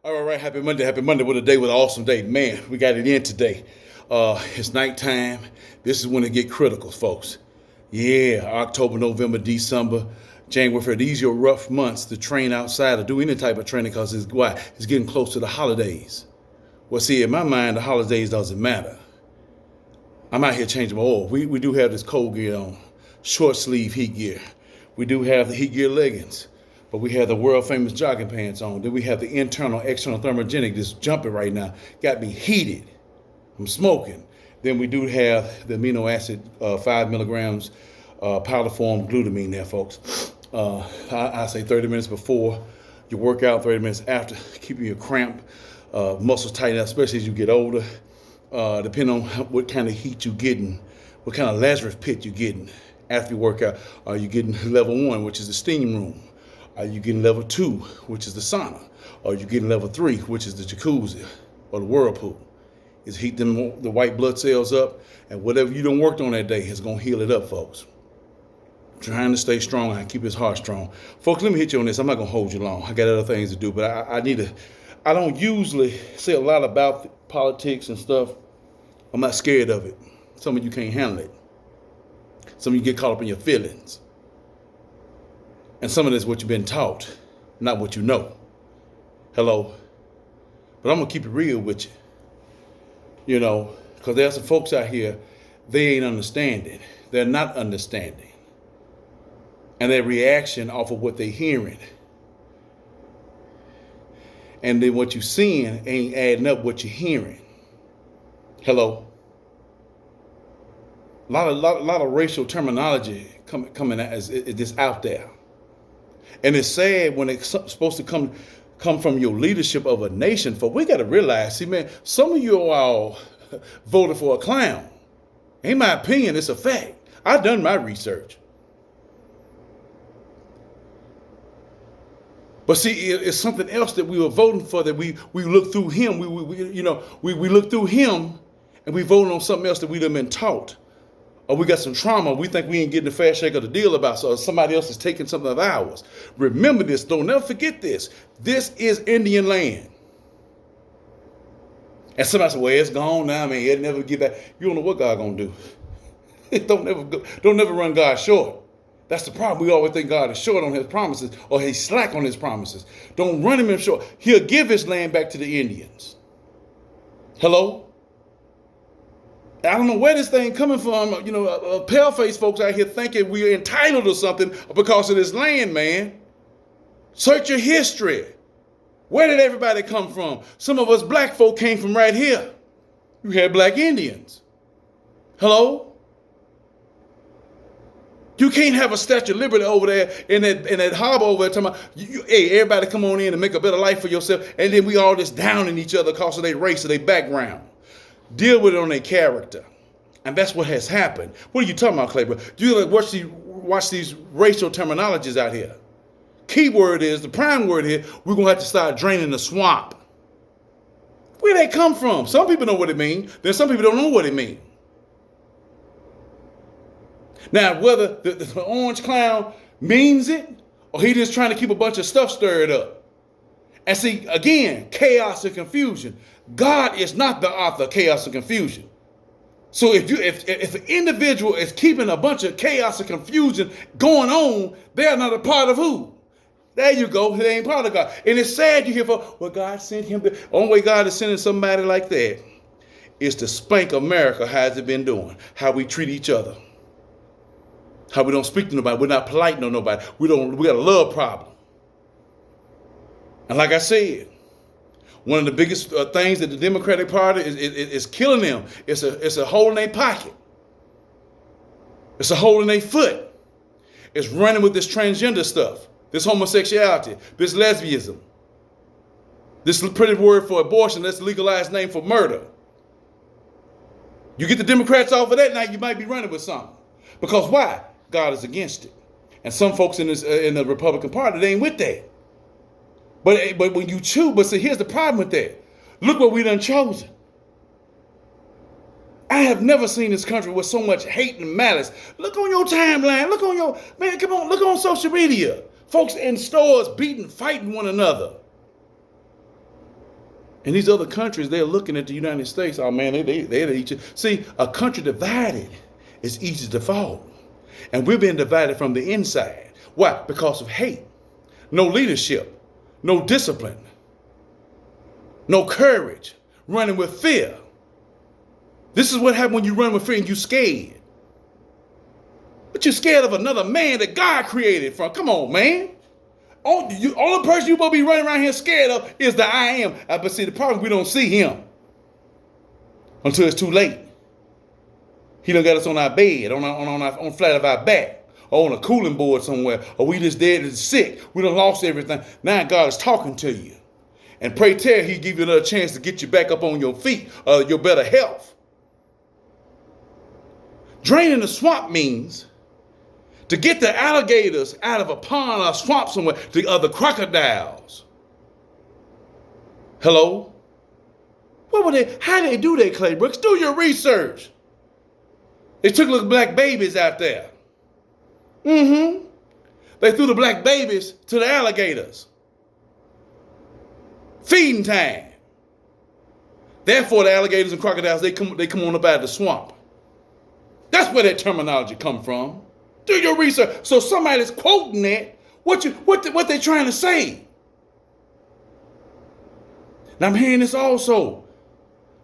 All right, happy Monday. Happy Monday. What a day, what an awesome day. Man, we got it in today. It's nighttime. This is when it get critical, folks. Yeah, October, November, December, January, February. These are rough months to train outside or do any type of training because it's getting close to the holidays. Well, see, in my mind, the holidays doesn't matter. I'm out here changing my oil. We do have this cold gear on, short sleeve heat gear. We do have the heat gear leggings, but we have the world famous jogging pants on. Then we have the internal, external thermogenic just jumping right now. Got me heated. I'm smoking. Then we do have the amino acid, 5 milligrams powder form glutamine there, folks. I say 30 minutes before your workout, 30 minutes after, keeping your cramp, muscles tighten up, especially as you get older. Depending on what kind of heat you're getting, what kind of Lazarus pit you're getting after you work out. Are you getting level 1, which is the steam room? Are you getting level 2, which is the sauna? Or are you getting level 3, which is the jacuzzi or the whirlpool? It's heat the white blood cells up, and whatever you done worked on that day is going to heal it up, folks. Trying to stay strong and keep his heart strong. Folks, let me hit you on this. I'm not going to hold you long. I got other things to do, but I don't usually say a lot about politics and stuff. I'm not scared of it. Some of you can't handle it. Some of you get caught up in your feelings. And some of this is what you've been taught, not what you know. Hello? But I'm going to keep it real with you. You know, because there are some folks out here, they ain't understanding. They're not understanding. And their reaction off of what they're hearing. And then what you're seeing ain't adding up what you're hearing. Hello? A lot of racial terminology coming out as it just out there. And it's sad when it's supposed to come from your leadership of a nation. For we got to realize, see, man, some of you all voted for a clown. Ain't my opinion, it's a fact. I've done my research. But see, it's something else that we were voting for that we look through him. We look through him and we vote on something else that we done been taught. Or we got some trauma. We think we ain't getting the fair shake of the deal about, so somebody else is taking something of ours. Remember this. Don't never forget this. This is Indian land. And somebody said, well, it's gone now, man. It'll never get back. You don't know what God gonna do. Don't never run God short. That's the problem. We always think God is short on his promises or he's slack on his promises. Don't run him short. He'll give his land back to the Indians. Hello? I don't know where this thing coming from. You know, pale-faced folks out here thinking we're entitled to something because of this land, man. Search your history. Where did everybody come from? Some of us black folk came from right here. You had black Indians. Hello? You can't have a Statue of Liberty over there in that harbor over there talking about, hey, everybody come on in and make a better life for yourself, and then we all just downing each other because of their race or their background. Deal with it on their character. And that's what has happened. What are you talking about, Clay? Do you watch these racial terminologies out here? Key word is, the prime word here, we're going to have to start draining the swamp. Where they come from? Some people know what it means. Then some people don't know what it means. Now, whether the orange clown means it or he just trying to keep a bunch of stuff stirred up. And see, again, chaos and confusion. God is not the author of chaos and confusion. So if an individual is keeping a bunch of chaos and confusion going on, they're not a part of who? There you go. They ain't part of God. And it's sad you hear, well, God sent him. The only way God is sending somebody like that is to spank America. How's it been doing? How we treat each other. How we don't speak to nobody. We're not polite to nobody. We got a love problem. And like I said, one of the biggest things that the Democratic Party is killing them. It's a hole in their pocket. It's a hole in their foot. It's running with this transgender stuff, this homosexuality, this lesbianism, this pretty word for abortion, that's the legalized name for murder. You get the Democrats off of that, now you might be running with something. Because why? God is against it. And some folks in the Republican Party, they ain't with that. But when you choose, but see, here's the problem with that. Look what we done chosen. I have never seen this country with so much hate and malice. Look on your timeline. Look on your, man, come on, look on social media. Folks in stores beating, fighting one another. And these other countries, they're looking at the United States. Oh man, they're each. See, a country divided is easy to fall. And we're being divided from the inside. Why? Because of hate. No leadership. No discipline. No courage. Running with fear. This is what happens when you run with fear and you're scared. But you're scared of another man that God created from. Come on, man. Only person you supposed to be running around here scared of is the I am. But see, the problem, we don't see him until it's too late. He done got us on our bed, on flat of our back, or on a cooling board somewhere, or we just dead and sick. We done lost everything. Now God is talking to you. And pray tell, he give you another chance to get you back up on your feet, your better health. Draining the swamp means to get the alligators out of a pond or a swamp somewhere, to other crocodiles. Hello? How did they do that, Clay Brooks? Do your research. They took little black babies out there. They threw the black babies to the alligators. Feeding time. Therefore, the alligators and crocodiles, they come on up out of the swamp. That's where that terminology come from. Do your research. So somebody's quoting that. What they trying to say? Now I'm hearing this also.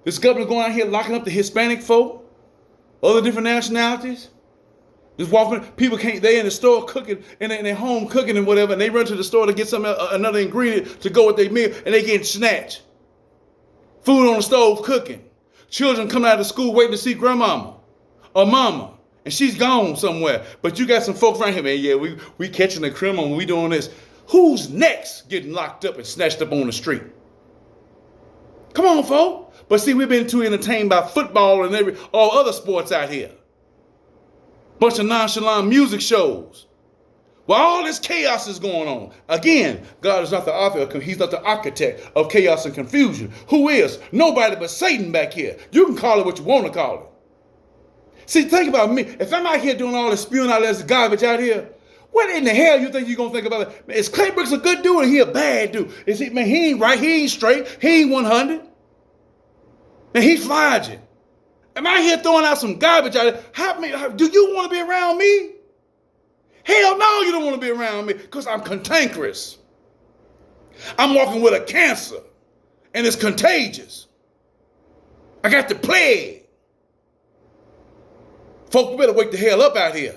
This governor going out here locking up the Hispanic folk, other different nationalities. Just walking, people they in the store cooking, and in their home cooking and whatever, and they run to the store to get another ingredient to go with their meal, and they getting snatched. Food on the stove cooking. Children coming out of school waiting to see grandmama or mama. And she's gone somewhere. But you got some folks right here, man. Yeah, we catching the criminal when we doing this. Who's next getting locked up and snatched up on the street? Come on, folks. But see, we've been too entertained by football and all other sports out here. Bunch of nonchalant music shows. While all this chaos is going on. Again, God is not the author. He's not the architect of chaos and confusion. Who is? Nobody but Satan back here. You can call it what you want to call it. See, think about me. If I'm out here doing all this spewing out this garbage out here, what in the hell you think you're going to think about it? Man, is Clay Brooks a good dude or he a bad dude? Man, he ain't right. He ain't straight. He ain't 100. And he's flogging. Am I here throwing out some garbage out there? Do you want to be around me? Hell no, you don't want to be around me because I'm cantankerous. I'm walking with a cancer and it's contagious. I got the plague. Folks, we better wake the hell up out here.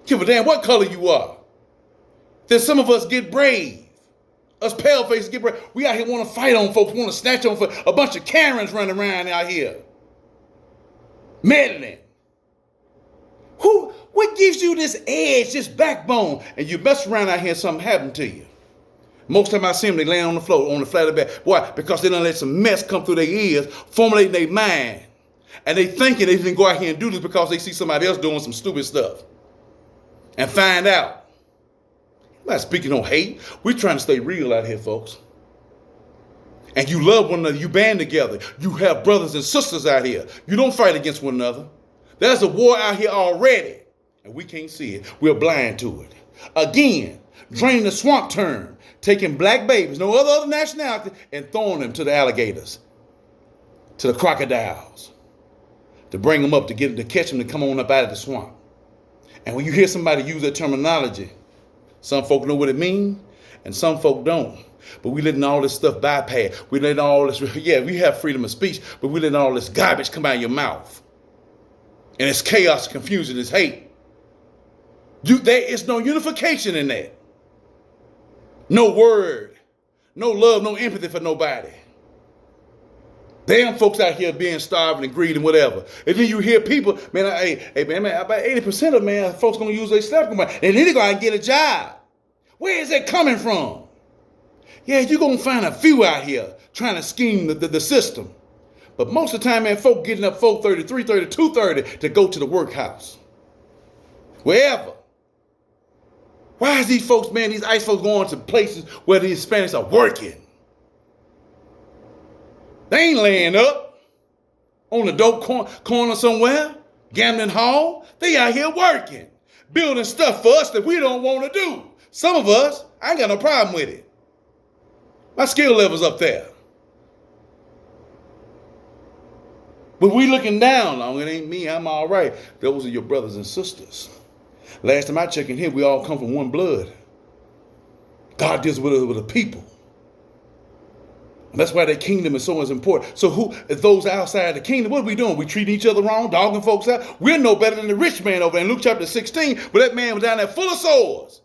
Give a damn what color you are. Then some of us get brave. Us pale faces get brave. We out here want to fight on folks, want to snatch on folks. A bunch of Karens running around out here. Meddling. What gives you this edge, this backbone? And you mess around out here and something happened to you. Most of the time I see them, they laying on the floor, on the flat of the back. Why? Because they done let some mess come through their ears, formulating their mind. And they thinking they didn't go out here and do this because they see somebody else doing some stupid stuff. And find out. I'm not speaking on hate. We're trying to stay real out here, folks. And you love one another. You band together. You have brothers and sisters out here. You don't fight against one another. There's a war out here already. And we can't see it. We're blind to it. Again, draining the swamp term. Taking black babies, no other nationality, and throwing them to the alligators. To the crocodiles. To bring them up, to catch them, to come on up out of the swamp. And when you hear somebody use that terminology, some folk know what it means, and some folk don't. But we letting all this stuff bypass. We letting all this, we have freedom of speech, but we letting all this garbage come out of your mouth. And it's chaos, confusion, it's hate. There is no unification in that. No word, no love, no empathy for nobody. Damn folks out here being starving and greedy and whatever. And then you hear people, man, about 80% of folks gonna use their stuff, and then they go out and get a job. Where is that coming from? Yeah, you're gonna find a few out here trying to scheme the system. But most of the time, man, folk getting up 4:30, 3:30, 2:30 to go to the workhouse. Wherever. Why is these folks, man, these ICE folks going to places where the Hispanics are working? They ain't laying up on the dope corner somewhere, gambling hall. They out here working, building stuff for us that we don't want to do. Some of us, I ain't got no problem with it. My skill level's up there. But we looking down on it ain't me, I'm all right. Those are your brothers and sisters. Last time I checked in here, we all come from one blood. God deals with the people. And that's why that kingdom is so important. So who, those outside the kingdom, what are we doing? We treating each other wrong, dogging folks out? We're no better than the rich man over there in Luke chapter 16, where that man was down there full of sores.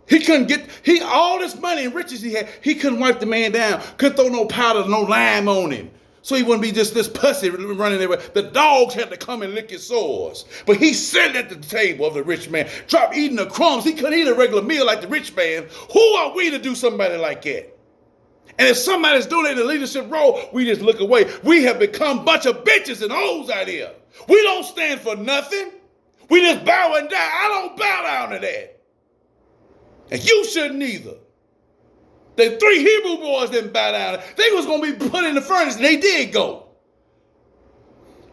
He couldn't get, all this money and riches he had, he couldn't wipe the man down. Couldn't throw no powder, no lime on him. So he wouldn't be just this pussy running everywhere. The dogs had to come and lick his sores. But he sat at the table of the rich man, dropped eating the crumbs. He couldn't eat a regular meal like the rich man. Who are we to do somebody like that? And if somebody's doing it in a leadership role, we just look away. We have become a bunch of bitches and hoes out here. We don't stand for nothing. We just bow and die. I don't bow down to that. And you shouldn't either. The 3 Hebrew boys didn't bow down. They was going to be put in the furnace, and they did go.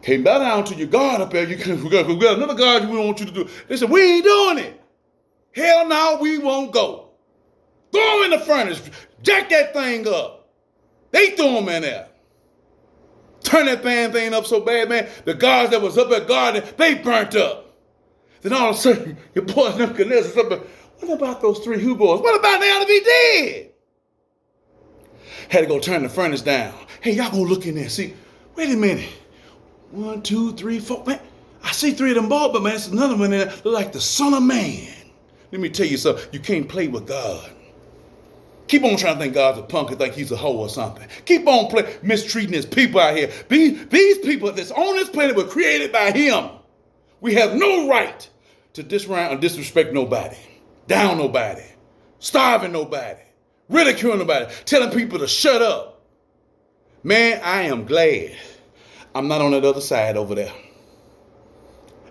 Can't bow down to your God up there. We got another God we want you to do. They said, we ain't doing it. Hell no, we won't go. Throw them in the furnace. Jack that thing up. They threw them in there. Turn that thing up so bad, man. The gods that was up at garden, they burnt up. Then all of a sudden, your boys Nebuchadnezzar said, what about those 3 Hebrew boys? What about they ought to be dead? Had to go turn the furnace down. Hey, y'all go look in there. See, wait a minute. 1, 2, 3, 4. Man, I see 3 of them boys, but man, it's another one there. Look like the Son of Man. Let me tell you something. You can't play with God. Keep on trying to think God's a punk and think he's a hoe or something. Keep on mistreating his people out here. These people that's on this planet were created by him. We have no right to disrespect nobody, down nobody, starving nobody, ridiculing nobody, telling people to shut up. Man, I am glad I'm not on that other side over there.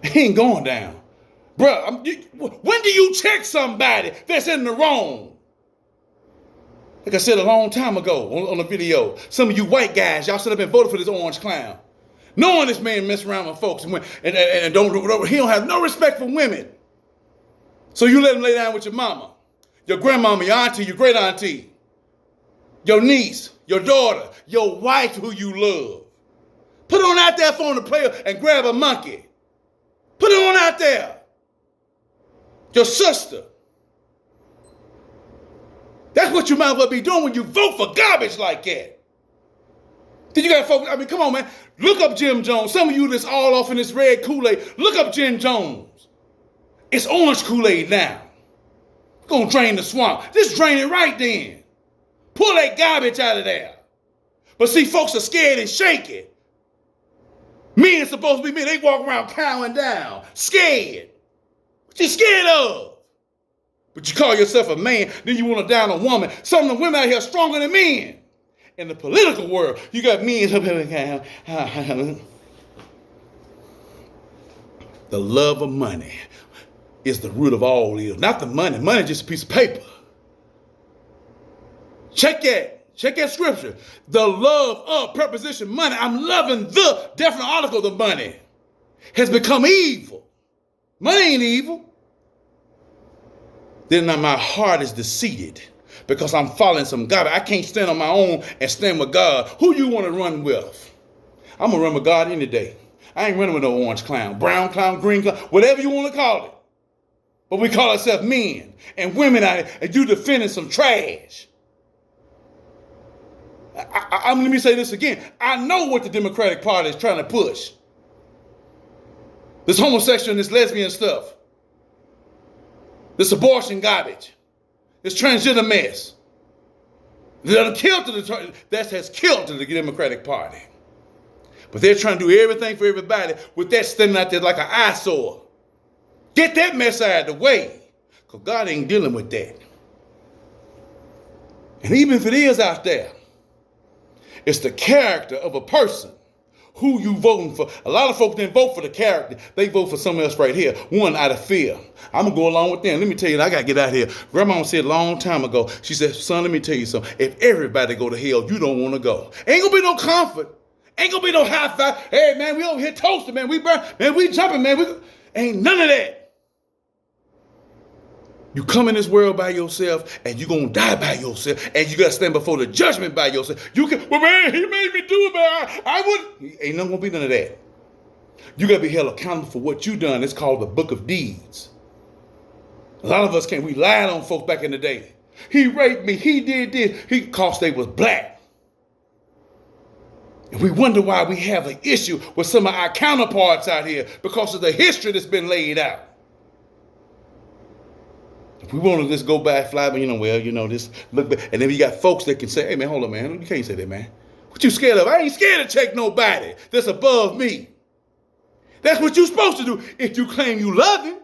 It ain't going down. Bruh, when do you check somebody that's in the wrong? Like I said a long time ago on a video, some of you white guys, y'all sit up and voted for this orange clown. Knowing this man mess around with folks and he don't have no respect for women. So you let him lay down with your mama, your grandmama, your auntie, your great auntie, your niece, your daughter, your wife who you love. Put on out there phone to play and grab a monkey. Put it on out there. Your sister. That's what you might as well be doing when you vote for garbage like that. Then you got folks, I mean, come on, man. Look up Jim Jones. Some of you that's all off in this red Kool-Aid, look up Jim Jones. It's orange Kool-Aid now. It's going to drain the swamp. Just drain it right then. Pull that garbage out of there. But see, folks are scared and shaky. Men supposed to be men. They walk around cowering down, scared. What you scared of? But you call yourself a man, then you want to down a woman. Some of the women out here are stronger than men. In the political world, you got men up here. The love of money is the root of all evil. Not the money. Money is just a piece of paper. Check that scripture. The love of preposition money. I'm loving the definite article of money has become evil. Money ain't evil. Then my heart is deceived because I'm following some God. I can't stand on my own and stand with God. Who you want to run with? I'm going to run with God any day. I ain't running with no orange clown, brown clown, green clown, whatever you want to call it. But we call ourselves men and women out here, and you defending some trash. Let me say this again. I know what the Democratic Party is trying to push. This homosexual and this lesbian stuff. This abortion garbage. This transgender mess. That has killed the Democratic Party. But they're trying to do everything for everybody with that standing out there like an eyesore. Get that mess out of the way. Because God ain't dealing with that. And even if it is out there, it's the character of a person. Who you voting for? A lot of folks didn't vote for the character. They vote for someone else right here. One, out of fear. I'm going to go along with them. Let me tell you, I got to get out of here. Grandma said a long time ago, she said, son, let me tell you something. If everybody go to hell, you don't want to go. Ain't going to be no comfort. Ain't going to be no high five. Hey, man, we over here toasting, man. We burn, man, we jumping, man. Ain't none of that. You come in this world by yourself, and you're going to die by yourself, and you got to stand before the judgment by yourself. You can, well, man, he made me do it, but I wouldn't. Ain't nothing going to be none of that. You got to be held accountable for what you done. It's called the book of deeds. A lot of us can't. We lied on folks back in the day. He raped me. He did this. Because they was black. And we wonder why we have an issue with some of our counterparts out here because of the history that's been laid out. If we want to just go by fly, but this look back. And then you got folks that can say, hey man, hold on, man. You can't say that, man. What you scared of? I ain't scared to check nobody that's above me. That's what you're supposed to do if you claim you love him.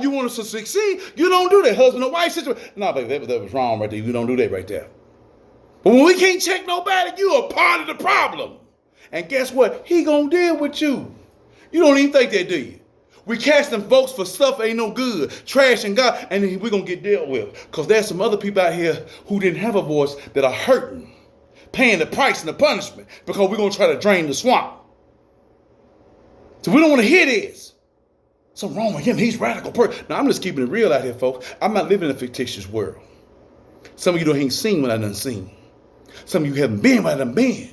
You want us to succeed? You don't do that. Husband and wife situation. No, baby, that was wrong right there. You don't do that right there. But when we can't check nobody, you are part of the problem. And guess what? He gonna deal with you. You don't even think that, do you? We casting folks for stuff ain't no good, trash and God, and then we're gonna get dealt with. Because there's some other people out here who didn't have a voice that are hurting, paying the price and the punishment because we're gonna try to drain the swamp. So we don't want to hear this. Something wrong with him. He's radical person. Now I'm just keeping it real out here, folks. I'm not living in a fictitious world. Some of you don't ain't seen what I done seen. Some of you haven't been what I done been.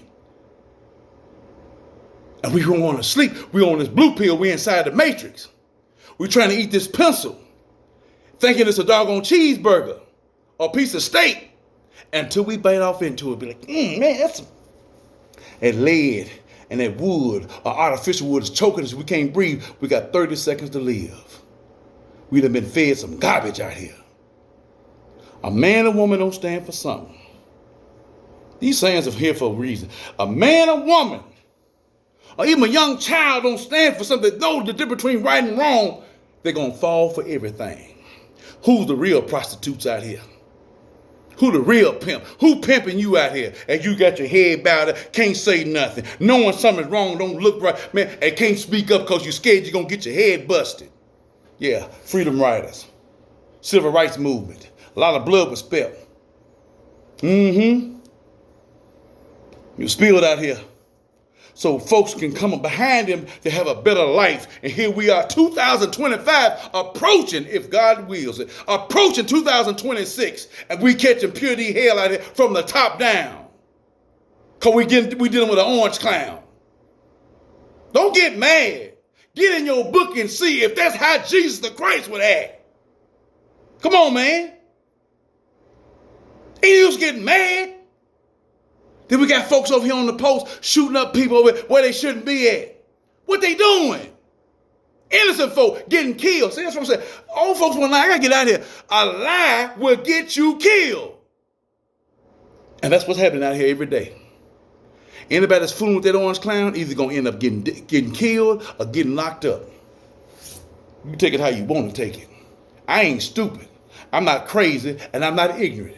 And we don't want to sleep. We on this blue pill. We inside the matrix. We trying to eat this pencil, thinking it's a doggone cheeseburger or a piece of steak, until we bite off into it. Be like, man, that's that lead and that wood or artificial wood is choking us. We can't breathe. We got 30 seconds to live. We done been fed some garbage out here. A man or woman don't stand for something. These sayings are here for a reason. A man or woman, or even a young child don't stand for something, knows the difference between right and wrong, they're going to fall for everything. Who's the real prostitutes out here? Who the real pimp? Who pimping you out here? And you got your head bowed, can't say nothing. Knowing something's wrong, don't look right, man, and can't speak up because you're scared you're going to get your head busted. Yeah, freedom riders, civil rights movement. A lot of blood was spilled. You spilled out here. So folks can come behind him to have a better life. And here we are, 2025, approaching, if God wills it, approaching 2026. And we catching purity hell out here from the top down. Because we dealing with an orange clown. Don't get mad. Get in your book and see if that's how Jesus the Christ would act. Come on, man. Ain't you just getting mad? Then we got folks over here on the post shooting up people over where they shouldn't be at. What they doing? Innocent folk getting killed. See, that's what I'm saying. Old folks want to lie. I got to get out of here. A lie will get you killed. And that's what's happening out here every day. Anybody that's fooling with that orange clown either going to end up getting killed or getting locked up. You take it how you want to take it. I ain't stupid. I'm not crazy, and I'm not ignorant.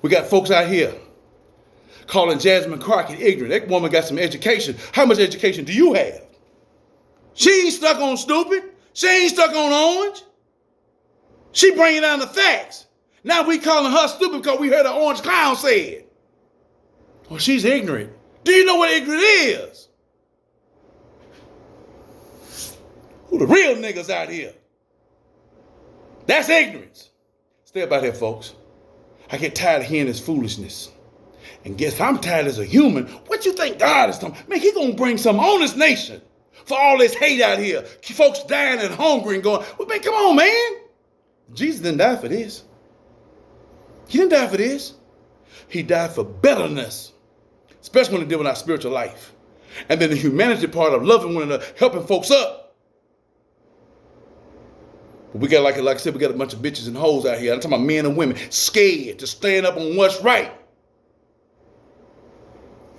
We got folks out here calling Jasmine Crockett ignorant. That woman got some education. How much education do you have? She ain't stuck on stupid. She ain't stuck on orange. She bringing down the facts. Now we calling her stupid because we heard an orange clown say it. Well, she's ignorant. Do you know what ignorant is? Who the real niggas out here? That's ignorance. Stay up out here, folks. I get tired of hearing this foolishness. And guess I'm tired as a human. What you think God is doing? Man, he gonna bring some on this nation for all this hate out here. Folks dying and hungry and going, well, man, come on, man. Jesus didn't die for this. He didn't die for this. He died for betterness, especially when it deals with our spiritual life. And then the humanity part of loving one another, helping folks up. But we got, like I said, we got a bunch of bitches and hoes out here. I'm talking about men and women scared to stand up on what's right.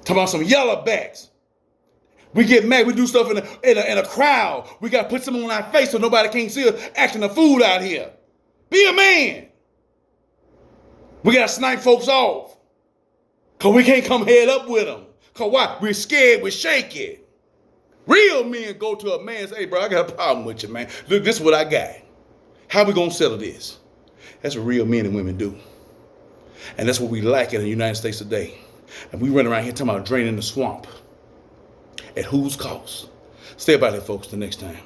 Talking about some yellowbacks. We get mad. We do stuff in a crowd. We got to put something on our face so nobody can't see us acting a fool out here. Be a man. We got to snipe folks off. Because we can't come head up with them. Because why? We're scared. We're shaky. Real men go to a man and say, hey, bro, I got a problem with you, man. Look, this is what I got. How we going to settle this? That's what real men and women do. And that's what we lack in the United States today. And we run around here talking about draining the swamp. At whose cost? Stay about it, folks, till next time.